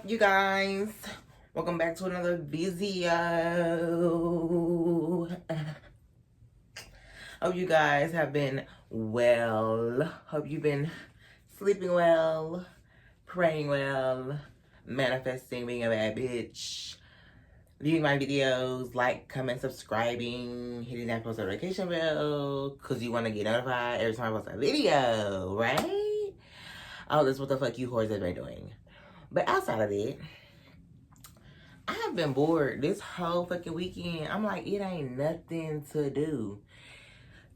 You guys, welcome back to another video. Hope you guys have been well. Hope you've been sleeping well, praying well, manifesting being a bad bitch, viewing my videos, like, comment, subscribing, hitting that post notification bell, because you want to get notified every time I post a video, right? Oh, that's what the fuck you whores have been doing. But outside of it, I have been bored this whole fucking weekend. I'm like, it ain't nothing to do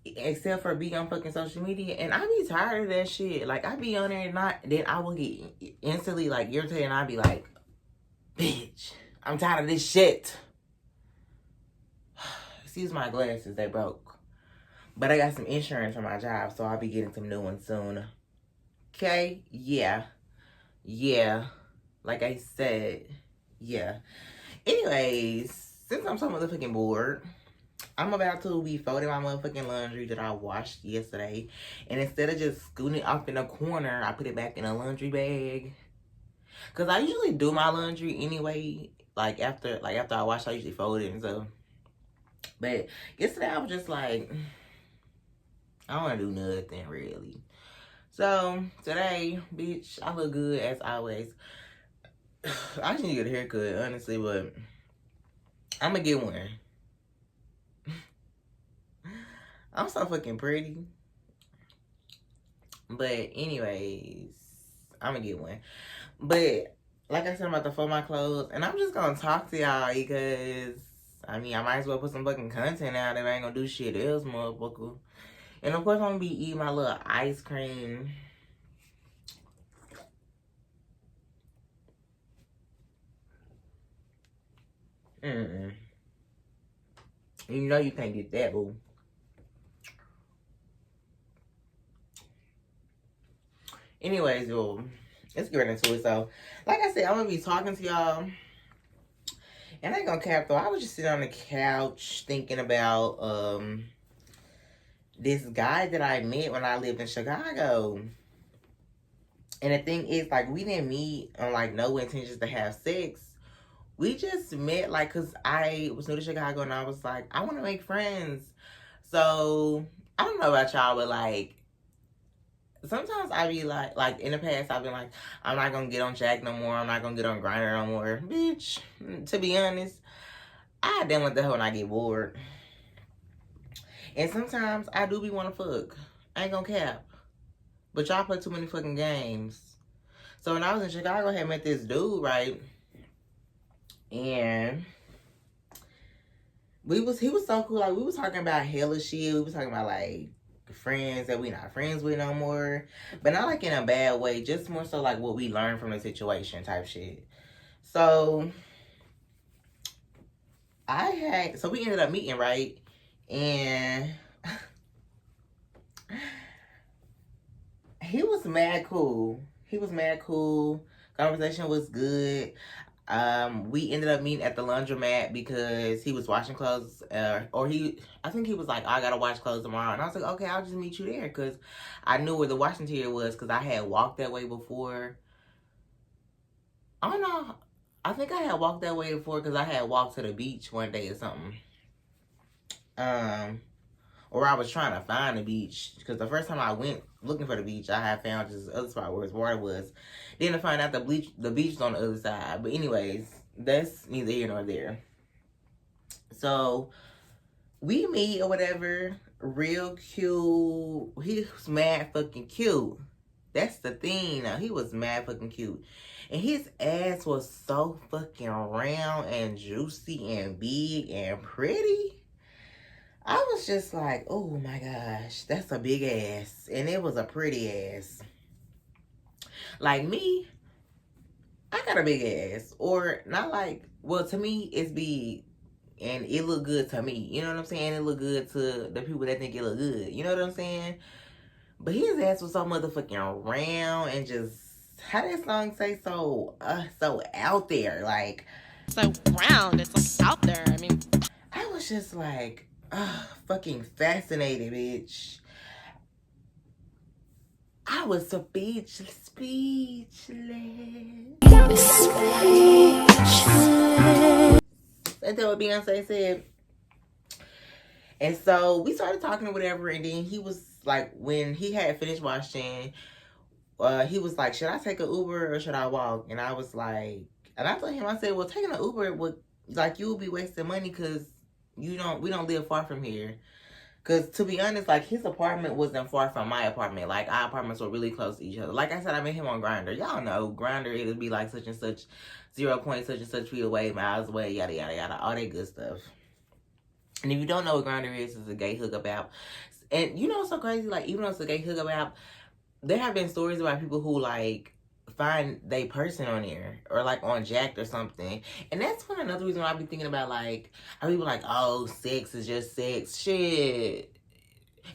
except for be on fucking social media, and I be tired of that shit. Like, I be on there and then I will get instantly like irritated, and I be like, bitch, I'm tired of this shit. Excuse my glasses, they broke, but I got some insurance for my job, so I'll be getting some new ones soon. Okay, yeah, like I said, yeah. Anyways, since I'm so motherfucking bored, I'm about to be folding my motherfucking laundry that I washed yesterday. And instead of just scooting it off in a corner, I put it back in a laundry bag. Cause I usually do my laundry anyway. Like after I wash, I usually fold it and stuff. But yesterday I was just like, I don't wanna do nothing really. So today, bitch, I look good as always. I just need to get a haircut, honestly, but I'm gonna get one. I'm so fucking pretty. But anyways, I'm gonna get one. But like I said, I'm about to fold my clothes, and I'm just gonna talk to y'all because I mean, I might as well put some fucking content out if I ain't gonna do shit else, motherfucker. And of course, I'm gonna be eating my little ice cream. You know you can't get that, boo. Anyways, yo, let's get right into it. So, like I said, I'm gonna be talking to y'all. And I ain't gonna cap though. I was just sitting on the couch thinking about this guy that I met when I lived in Chicago. And the thing is, like, we didn't meet on like no intentions to have sex. We just met like cause I was new to Chicago and I was like, I wanna make friends. So I don't know about y'all, but like sometimes I be like in the past I've been like, I'm not gonna get on Jack no more, I'm not gonna get on Grindr no more. Bitch, to be honest, I done with the hoe when I get bored. And sometimes I do be wanna fuck. I ain't gonna cap. But y'all play too many fucking games. So when I was in Chicago, I had met this dude, right? And he was so cool. Like, we was talking about hella shit. We was talking about like friends that we not friends with no more. But not like in a bad way. Just more so like what we learned from the situation type shit. So we ended up meeting, right? And he was mad cool. Conversation was good. We ended up meeting at the laundromat because he was washing clothes, I think he was like, I gotta wash clothes tomorrow. And I was like, okay, I'll just meet you there because I knew where the washing area was because I had walked that way before. I don't know. I think I had walked that way before because I had walked to the beach one day or something. Or I was trying to find the beach because the first time I went looking for the beach, I had found this other spot where his water was. Then to find out the beach was on the other side. But anyways, that's neither here nor there. So we meet or whatever, real cute. He was mad fucking cute. That's the thing. Now, he was mad fucking cute. And his ass was so fucking round and juicy and big and pretty. I was just like, oh my gosh, that's a big ass. And it was a pretty ass. Like me, I got a big ass. Or not like, well, to me, it's big. And it look good to me. You know what I'm saying? It look good to the people that think it look good. You know what I'm saying? But his ass was so motherfucking round and just, how that song say, so out there. Like, so round, it's like out there. I mean, I was just like, fucking fascinated, bitch. I was speechless. That's what Beyonce said. And so we started talking or whatever, and then he was like, when he had finished washing, he was like, should I take an Uber or should I walk? And I was like, and I told him, I said, well, taking an Uber would, like, you will be wasting money because we don't live far from here. Because to be honest, like, his apartment wasn't far from my apartment. Like, our apartments were really close to each other. Like I said, I met him on Grindr. Y'all know Grindr, it'll be like such and such, 0 point such and such feet away, miles away, yada yada yada, all that good stuff. And if you don't know what Grindr is, it's a gay hookup app. And you know what's so crazy? Like, even though it's a gay hookup app, there have been stories about people who, like, find they person on there or, like, on Jack'd or something. And that's one another reason why I be thinking about, like, I be like, oh, sex is just sex. Shit.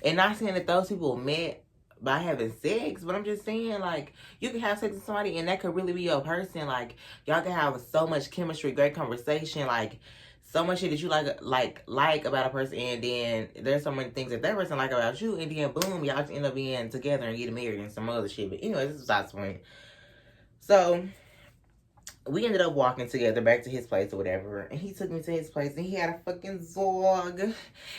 And not saying that those people met by having sex, but I'm just saying, like, you can have sex with somebody and that could really be your person. Like, y'all can have so much chemistry, great conversation, like, so much shit that you like about a person, and then there's so many things that person like about you, and then boom, y'all just end up being together and getting married and some other shit. But anyways, this is besides the point. So we ended up walking together back to his place or whatever, and he took me to his place, and he had a fucking Zorg.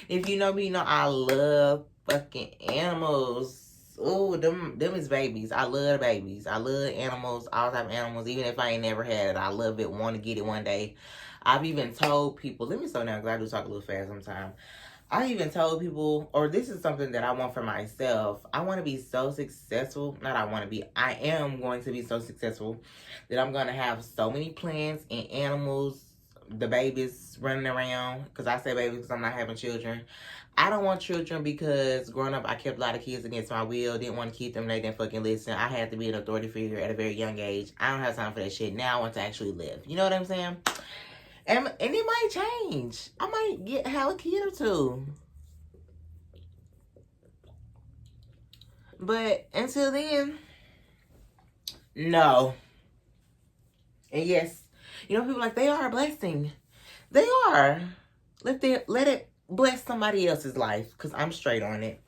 If you know me, you know I love fucking animals. Ooh, them is babies. I love babies. I love animals, all type of animals. Even if I ain't never had it, I love it. Want to get it one day. I've even told people, let me slow down because I do talk a little fast sometimes. I even told people, or this is something that I want for myself. I want to be so successful. Not I want to be. I am going to be so successful that I'm going to have so many plants and animals, the babies running around. Because I say babies because I'm not having children. I don't want children because growing up, I kept a lot of kids against my will. Didn't want to keep them. They didn't fucking listen. I had to be an authority figure at a very young age. I don't have time for that shit. Now I want to actually live. You know what I'm saying? And it might change. I might have a kid or two. But until then, no. And yes, you know, people like, they are a blessing. They are. Let it bless somebody else's life, because I'm straight on it.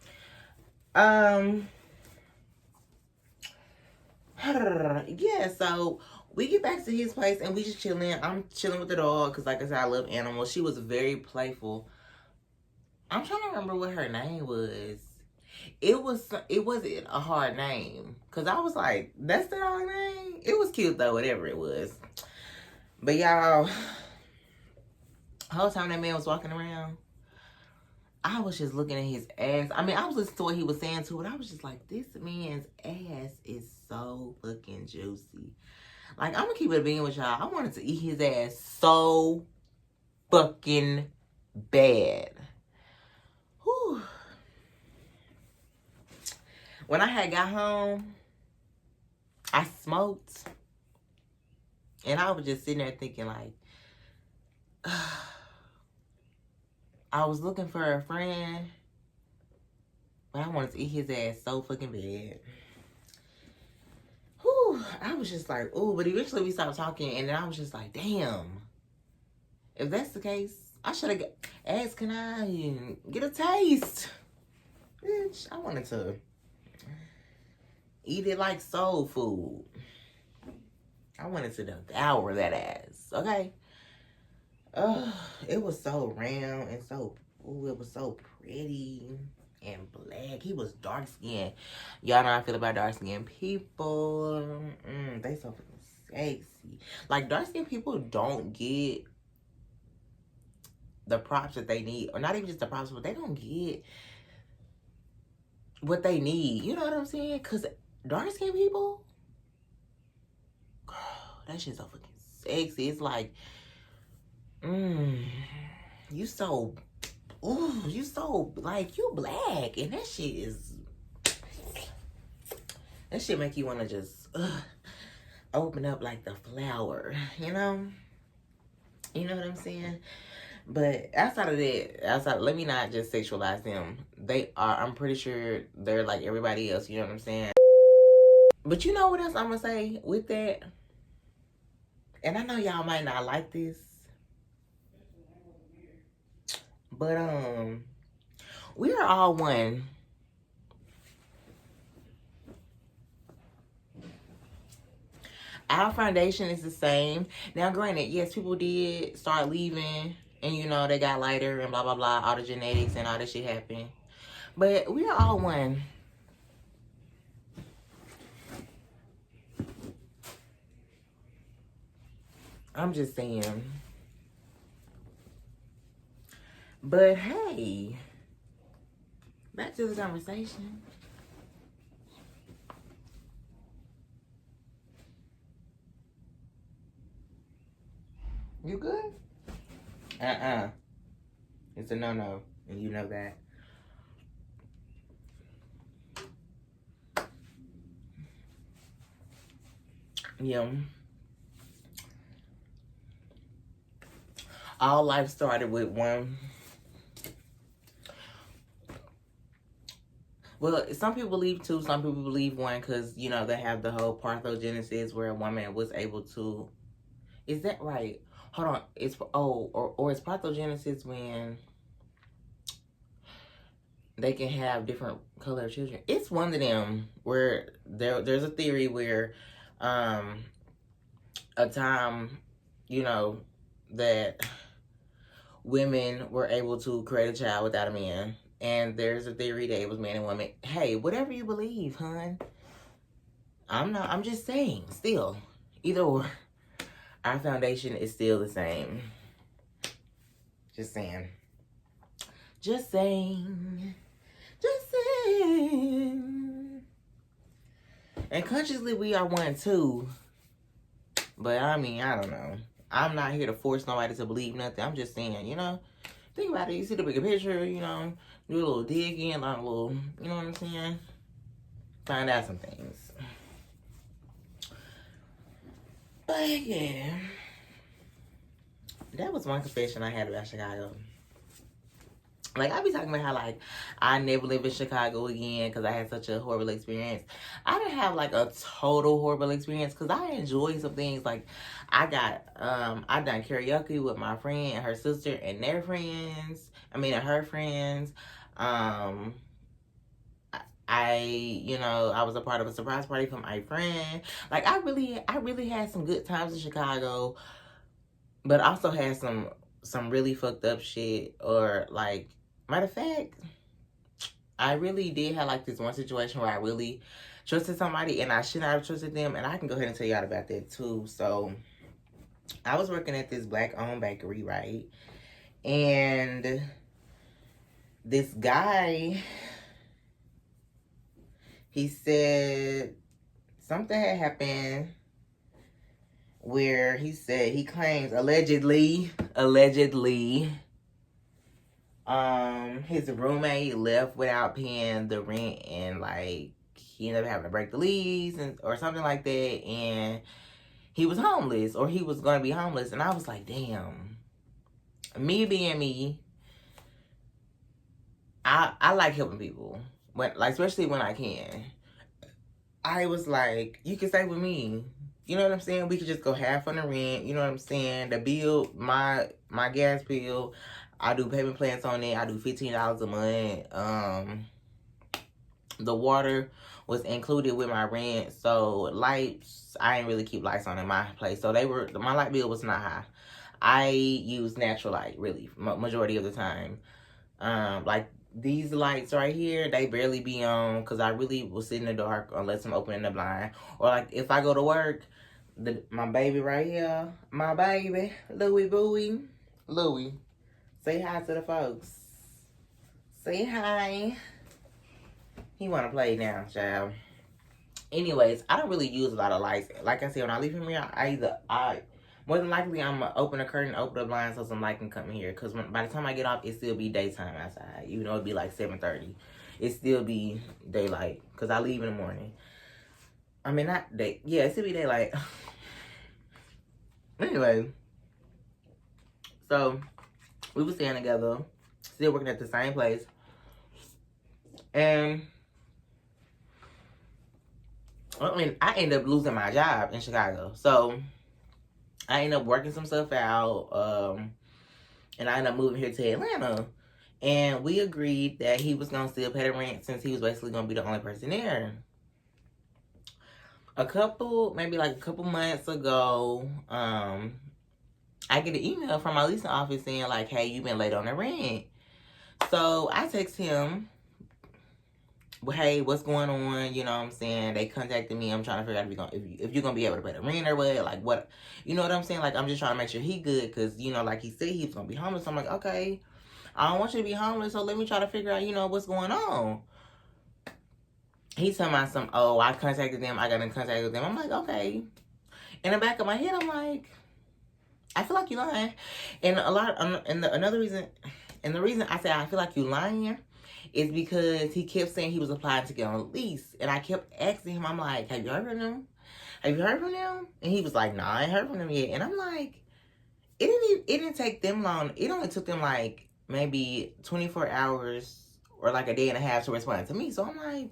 Yeah, so we get back to his place and we just chilling. I'm chilling with the dog because, like I said, I love animals. She was very playful. I'm trying to remember what her name was. It wasn't a hard name because I was like, that's the dog name. It was cute though, whatever it was. But y'all, the whole time that man was walking around, I was just looking at his ass. I mean, I was listening to what he was saying too, and I was just like, this man's ass is so fucking juicy. Like, I'm gonna keep it a being with y'all. I wanted to eat his ass so fucking bad. Whew. When I had got home, I smoked. And I was just sitting there thinking, like, I was looking for a friend, but I wanted to eat his ass so fucking bad. Whew. I was just like, ooh, but eventually we stopped talking, and then I was just like, damn. If that's the case, I should have asked, can I get a taste? Bitch, I wanted to eat it like soul food. I wanted to devour that ass, okay? It was so round and so, ooh, it was so pretty and black. He was dark skinned. Y'all know how I feel about dark skinned people. They so fucking sexy. Like, dark skinned people don't get the props that they need, or not even just the props, but they don't get what they need. You know what I'm saying? Because dark skinned people, girl, that shit's so fucking sexy. It's like, you so, ooh, you so, like, you black, and that shit make you want to just open up like the flower, you know? You know what I'm saying? But outside of that, let me not just sexualize them. They are, I'm pretty sure they're like everybody else, you know what I'm saying? But you know what else I'm gonna say with that? And I know y'all might not like this, but we are all one. Our foundation is the same. Now, granted, yes, people did start leaving, and you know, they got lighter and blah, blah, blah. All the genetics and all that shit happened. But we are all one. I'm just saying. But hey, back to the conversation. You good? It's a no-no, and you know that. Yeah. All life started with one. Well, some people believe two, some people believe one, because, you know, they have the whole parthenogenesis where a woman was able to... Is that right? Hold on. It's... Oh, or it's parthenogenesis when they can have different color children. It's one of them where there's a theory where a time, you know, that women were able to create a child without a man. And there's a theory that it was man and woman. Hey, whatever you believe, hun. I'm just saying, still. Either or. Our foundation is still the same. Just saying. Just saying. Just saying. And consciously we are one too. But I mean, I don't know. I'm not here to force nobody to believe nothing. I'm just saying, you know. Think about it. You see the bigger picture, you know. Do a little digging, like a little, you know what I'm saying? Find out some things. But yeah. That was one confession I had about Chicago. Like, I be talking about how, like, I never live in Chicago again because I had such a horrible experience. I didn't have, like, a total horrible experience because I enjoyed some things. Like, I done karaoke with my friend and her sister and their friends. And her friends. You know, I was a part of a surprise party for my friend. Like, I really had some good times in Chicago. But also had some really fucked up shit. Or, like, matter of fact, I really did have, like, this one situation where I really trusted somebody and I should not have trusted them. And I can go ahead and tell y'all about that, too. So, I was working at this black-owned bakery, right? And this guy, he said something had happened where he said he claims allegedly his roommate left without paying the rent, and like he ended up having to break the lease or something like that, and he was homeless, or he was going to be homeless. And I was like, damn, me being me, I like helping people, especially when I can. I was like, you can stay with me. You know what I'm saying? We could just go half on the rent. You know what I'm saying? The bill, my gas bill, I do payment plans on it. I do $15 a month. The water was included with my rent. So lights, I didn't really keep lights on in my place. So my light bill was not high. I use natural light, really, majority of the time. Like these lights right here, they barely be on because I really will sit in the dark unless I'm opening the blind. Or like if I go to work, my baby right here, my baby, Louie, say hi to the folks. Say hi. He want to play now, child. Anyways, I don't really use a lot of lights. Like I said, when I leave him here, more than likely, I'm going to open the curtain, open the blind so some light can come in here. Because by the time I get off, it still be daytime outside. Even though it be like 7:30. It still be daylight. Because I leave in the morning. I mean, not day. Yeah, it still be daylight. Anyway. So, we were staying together. Still working at the same place. And I mean, I ended up losing my job in Chicago. So, I ended up working some stuff out. And I ended up moving here to Atlanta. And we agreed that he was going to still pay the rent since he was basically going to be the only person there. maybe like a couple months ago, I get an email from my leasing office saying like, hey, you've been late on the rent. So I text him, well, hey, what's going on? You know what I'm saying? They contacted me. I'm trying to figure out if you're going to be able to pay the rent or what. Like, what? You know what I'm saying? Like, I'm just trying to make sure he good because, you know, like he said he was going to be homeless. I'm like, okay, I don't want you to be homeless, so let me try to figure out, you know, what's going on. He's talking about I contacted them. I got in contact with them. I'm like, okay. In the back of my head, I'm like, I feel like you're lying. And the reason I say I feel like you're lying is because he kept saying he was applying to get on a lease. And I kept asking him, I'm like, have you heard from them? Have you heard from them? And he was like, nah, I ain't heard from them yet. And I'm like, it didn't take them long. It only took them like maybe 24 hours or like a day and a half to respond to me. So I'm like,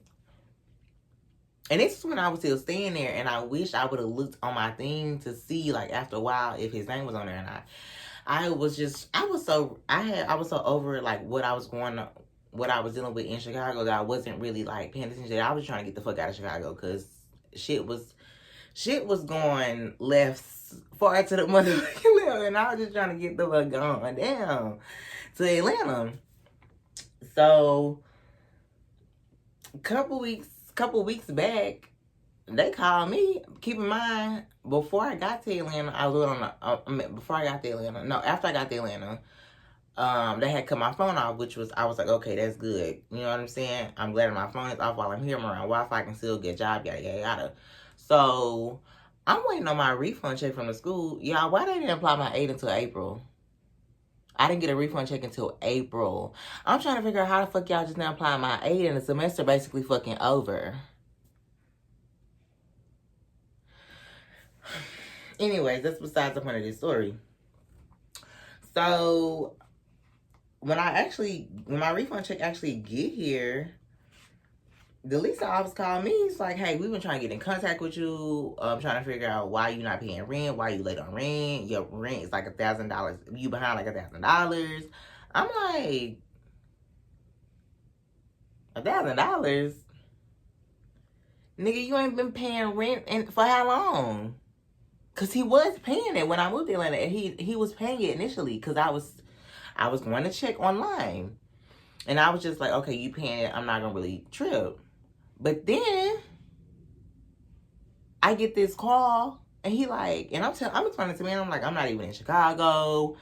and this is when I was still staying there, and I wish I would have looked on my thing to see, like, after a while if his name was on there or not. I was so over like what I was dealing with in Chicago that I wasn't really like paying attention. I was trying to get the fuck out of Chicago because shit was going left far to the motherfucking left, and I was just trying to get the fuck going down to Atlanta. So couple weeks back, they called me. Keep in mind, before I got to Atlanta, after I got to Atlanta, they had cut my phone off, I was like, okay, that's good. You know what I'm saying? I'm glad my phone is off while I'm here. I'm around Wi-Fi, I can still get a job, yada, yada, yada. So, I'm waiting on my refund check from the school. Y'all, why they didn't apply my aid until April? I didn't get a refund check until April. I'm trying to figure out how the fuck y'all just now applying my aid and the semester basically fucking over. Anyways, that's besides the point of this story. So, when my refund check actually get here, the leasing office called me. It's like, hey, we've been trying to get in contact with you. Trying to figure out why you're not paying rent, why you late on rent. Your rent is like $1,000. You behind like $1,000. I'm like, $1,000? Nigga, you ain't been paying rent for how long? Cause he was paying it when I moved to Atlanta, and he was paying it initially. Cause I was going to check online, and I was just like, okay, you paying it, I'm not gonna really trip. But then I get this call, and he like, and I'm explaining to me, and I'm like, I'm not even in Chicago.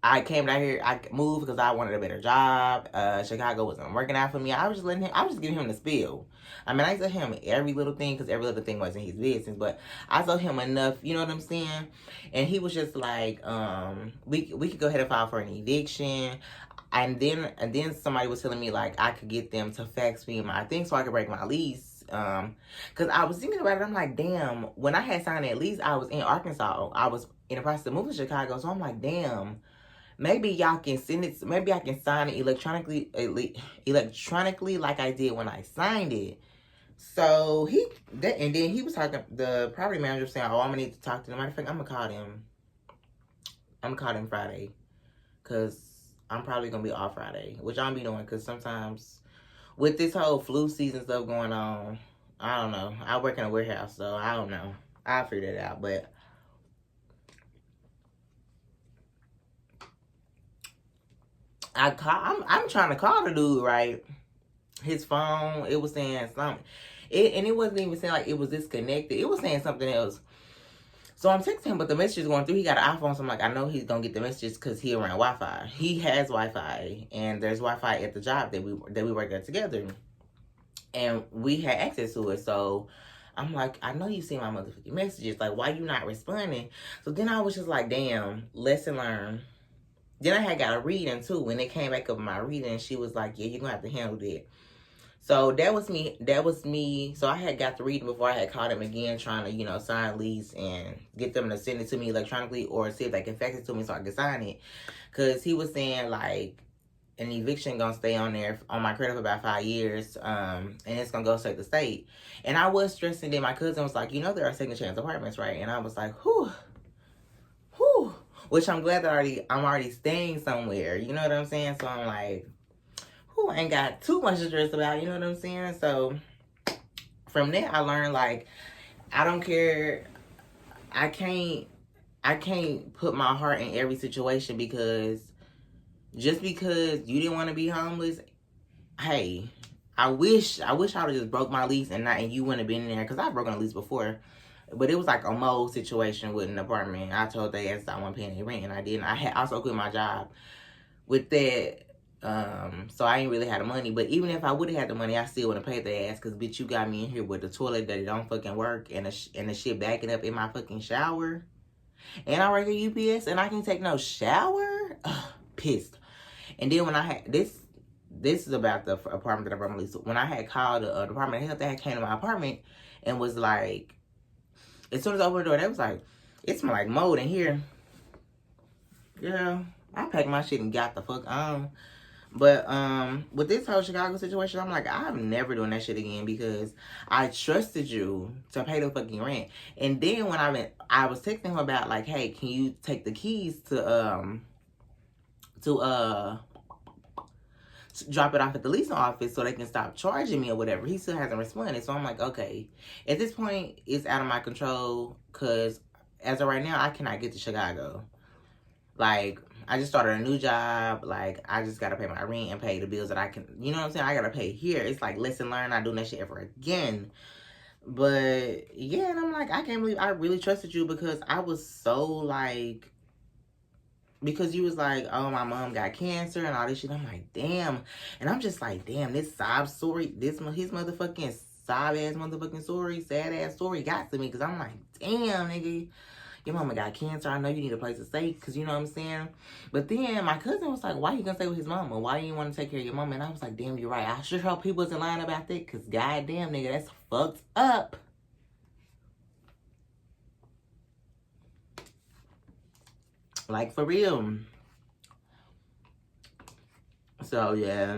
I came down here. I moved because I wanted a better job. Chicago wasn't working out for me. I was just giving him the spill. I mean, I told him every little thing because every little thing wasn't his business. But I told him enough, you know what I'm saying? And he was just like, we could go ahead and file for an eviction. And then somebody was telling me like I could get them to fax me my thing so I could break my lease. Cause I was thinking about it. I'm like, damn. When I had signed that lease, I was in Arkansas. I was in the process of moving to Chicago. So I'm like, damn. Maybe y'all can send it. Maybe I can sign it electronically like I did when I signed it. So and then he was talking. The property manager was saying, "Oh, I'm gonna need to talk to them." Matter of fact, I'm gonna call them. I'm gonna call them Friday, cause I'm probably gonna be off Friday, which I'll be doing. Cause sometimes with this whole flu season stuff going on, I don't know. I work in a warehouse, so I don't know. I'll figure it out, but. I'm trying to call the dude, right? His phone, it was saying something. And it wasn't even saying like it was disconnected. It was saying something else. So I'm texting him, but the message is going through. He got an iPhone, so I'm like, I know he's going to get the messages because he around Wi-Fi. He has Wi-Fi, and there's Wi-Fi at the job that we work at together. And we had access to it, so I'm like, I know you see my motherfucking messages. Like, why you not responding? So then I was just like, damn, lesson learned. Then I had got a reading too. When it came back up in my reading, she was like, yeah, you're going to have to handle that. So that was me. So I had got the reading before I had called him again, trying to, you know, sign lease and get them to send it to me electronically or see if they can fax it to me so I can sign it. Because he was saying, like, an eviction going to stay on there on my credit for about 5 years. And it's going to go straight to state. And I was stressing. Then my cousin was like, you know, there are second chance apartments, right? And I was like, whew. Which I'm glad that I'm already staying somewhere. You know what I'm saying? So I'm like, I ain't got too much to stress about. You know what I'm saying? So from there I learned, like, I don't care. I can't put my heart in every situation, because just because you didn't want to be homeless, hey, I wish I would have just broke my lease and you wouldn't have been in there, because I've broken a lease before. But it was like a mold situation with an apartment. I told they ass I wasn't paying their rent, and I didn't. I had also quit my job with that. So I ain't really had the money. But even if I would have had the money, I still wouldn't pay their ass, because bitch, you got me in here with the toilet that it don't fucking work, and the shit backing up in my fucking shower. And I work at UPS, and I can take no shower. Ugh, pissed. And then when I had this is about the apartment that I brought my lease. When I had called the Department of Health, they came to my apartment and was like, as soon as I opened the door, they was like, it smell like mold in here. Girl, I packed my shit and got the fuck on. But with this whole Chicago situation, I'm like, I'm never doing that shit again, because I trusted you to pay the fucking rent. And then when I was texting him about, like, hey, can you take the keys to drop it off at the leasing office so they can stop charging me or whatever. He still hasn't responded. So I'm like, okay. At this point, it's out of my control, because as of right now, I cannot get to Chicago. Like, I just started a new job. Like, I just got to pay my rent and pay the bills that I can, you know what I'm saying? I got to pay here. It's like, lesson learned. Not doing that shit ever again. But, yeah, and I'm like, I can't believe I really trusted you, because I was so, like, because you was like, oh, my mom got cancer and all this shit. I'm like, damn. And I'm just like, damn, this sob story, his motherfucking sob-ass motherfucking story, sad-ass story got to me. Because I'm like, damn, nigga, your mama got cancer. I know you need a place to stay, because you know what I'm saying? But then my cousin was like, why you gonna stay with his mama? Why you want to take care of your mama? And I was like, damn, you're right. I sure hope people wasn't lying about that, because goddamn, nigga, that's fucked up. Like, for real. So, yeah.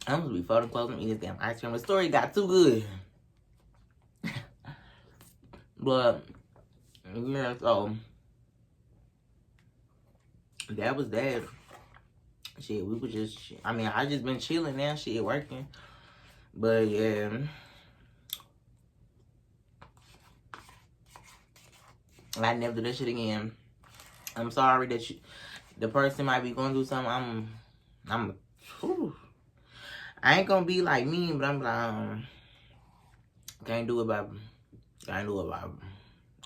I'm gonna be photo closing, eat this damn ice cream. The story got too good. But, yeah, so that was that. Shit, we were just, I mean, I just been chilling now, shit, working. But, yeah. I never do that shit again. I'm sorry that the person might be going through something. Whew. I ain't gonna be like me, but I'm like, can't do it, baby. Can't do it, baby.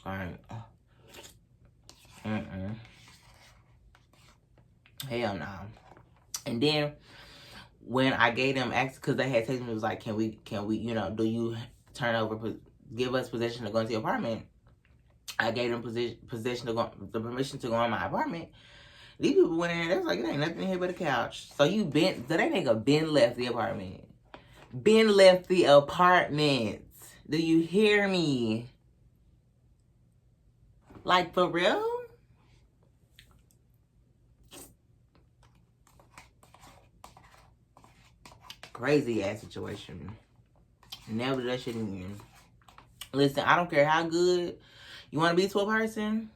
Alright. Hell no. And then when I gave them access, because they had texted me, it was like, can we, you know, do you give us possession to go into your apartment? I gave them the permission to go in my apartment. These people went in there, they was like, it ain't nothing in here but a couch. So that nigga been left the apartment. Been left the apartment. Do you hear me? Like, for real? Crazy ass situation. Never do that shit again. Listen, I don't care how good you want to be to a person.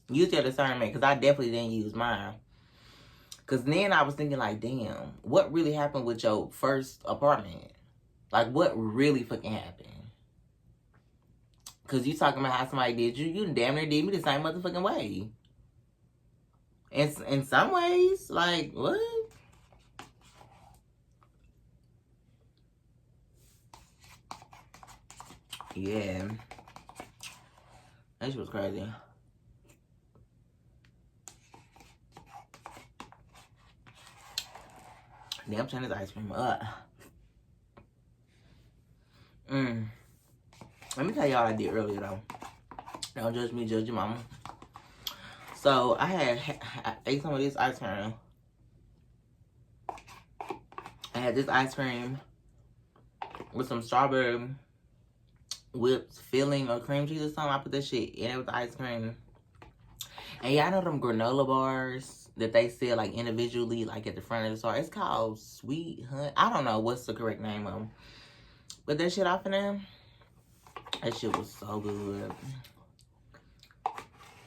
Use your discernment, because I definitely didn't use mine. Because then I was thinking, like, damn, what really happened with your first apartment? Like, what really fucking happened? Because you talking about how somebody did you. You damn near did me the same motherfucking way. In some ways, like, what? Yeah. That shit was crazy. Damn, I'm turning this ice cream up. Let me tell y'all what I did earlier, though. Don't judge me, judge your mama. So, I ate some of this ice cream. I had this ice cream with some strawberry whipped filling or cream cheese or something. I put that shit in it with the ice cream. And y'all know them granola bars that they sell, like, individually, like, at the front of the store? It's called Sweet Honey. I don't know what's the correct name of them. But that shit off in there, that shit was so good.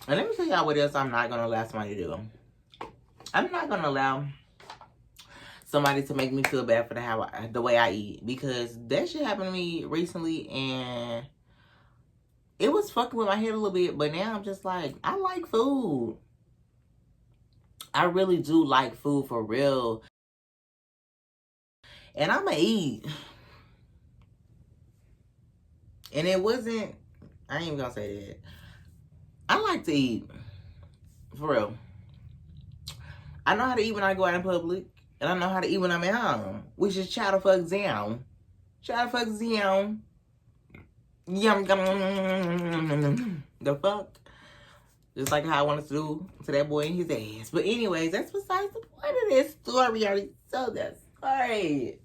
And let me tell y'all what else I'm not going to allow somebody to do. I'm not going to allow somebody to make me feel bad for the way I eat, because that shit happened to me recently and it was fucking with my head a little bit. But now I'm just like, I like food. I really do like food for real. And I'ma eat. And it wasn't, I ain't even gonna say that. I like to eat. For real. I know how to eat when I go out in public. And I know how to eat when I'm at home. Which is chow the fuck down. Chow the fuck down. Yum, yum. The fuck? Just like how I wanted to do to that boy in his ass. But anyways, that's besides the point of this story. I already told that story.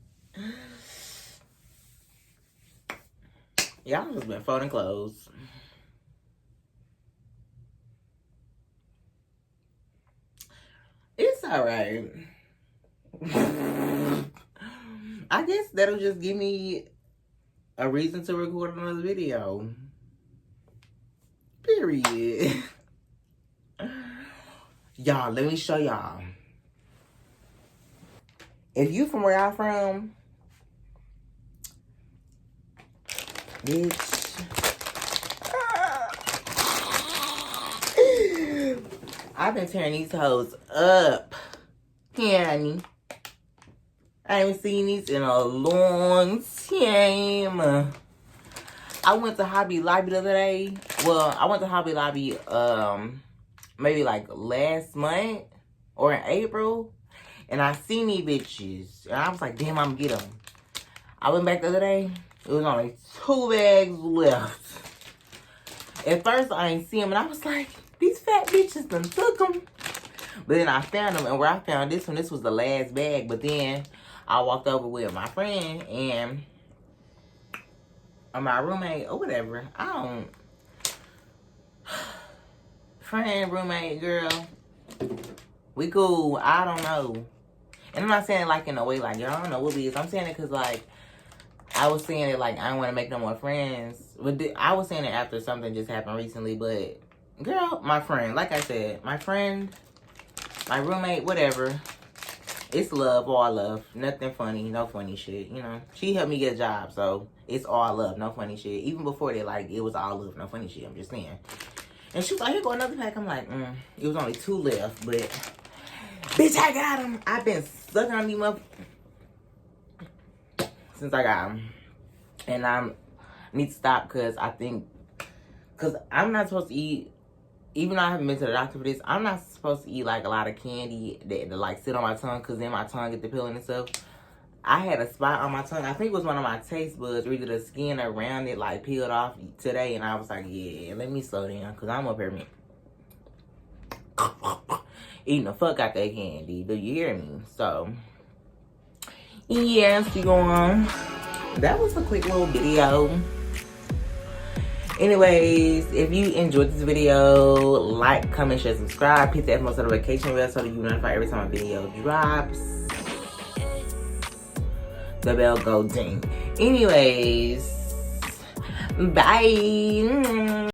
Y'all just been folding clothes. It's alright. I guess that'll just give me a reason to record another video. Period. Y'all, let me show y'all. If you from where I'm from, bitch. I've been tearing these hoes up. Honey. I haven't seen these in a long time. I went to Hobby Lobby the other day. Well, I went to Hobby Lobby maybe like last month or in April. And I seen these bitches. And I was like, damn, I'm gonna get them. I went back the other day. It was only 2 bags left. At first, I ain't see them. And I was like, these fat bitches done took them. But then I found them. And where I found this one, this was the last bag. But then I walked over with my friend and my roommate or whatever. I don't. Friend, roommate, girl. We cool. I don't know. And I'm not saying it like in a way like, y'all don't know what we is. I'm saying it because like, I was saying it like I don't want to make no more friends. But I was saying it after something just happened recently. But girl, my friend, like I said, my friend, my roommate, whatever. It's love, all love. Nothing funny, no funny shit, you know. She helped me get a job, so it's all love, no funny shit. Even before that, like, it was all love, no funny shit, I'm just saying. And she was like, here go another pack. I'm like, it was only 2 left, but bitch, I got them. I've been sucking on these motherfuckers since I got them. And I need to stop because I'm not supposed to eat. Even though I haven't been to the doctor for this, I'm not supposed to eat, like, a lot of candy that like, sit on my tongue because then my tongue get the peeling and stuff. I had a spot on my tongue. I think it was one of my taste buds, or either the skin around it, like, peeled off today. And I was like, yeah, let me slow down because I'm up here eating the fuck out that candy. Do you hear me? So, yeah, see going on. That was a quick little video. Anyways, if you enjoyed this video, like, comment, share, subscribe, hit that notification bell so that you notify every time a video drops. The bell go ding. Anyways, bye.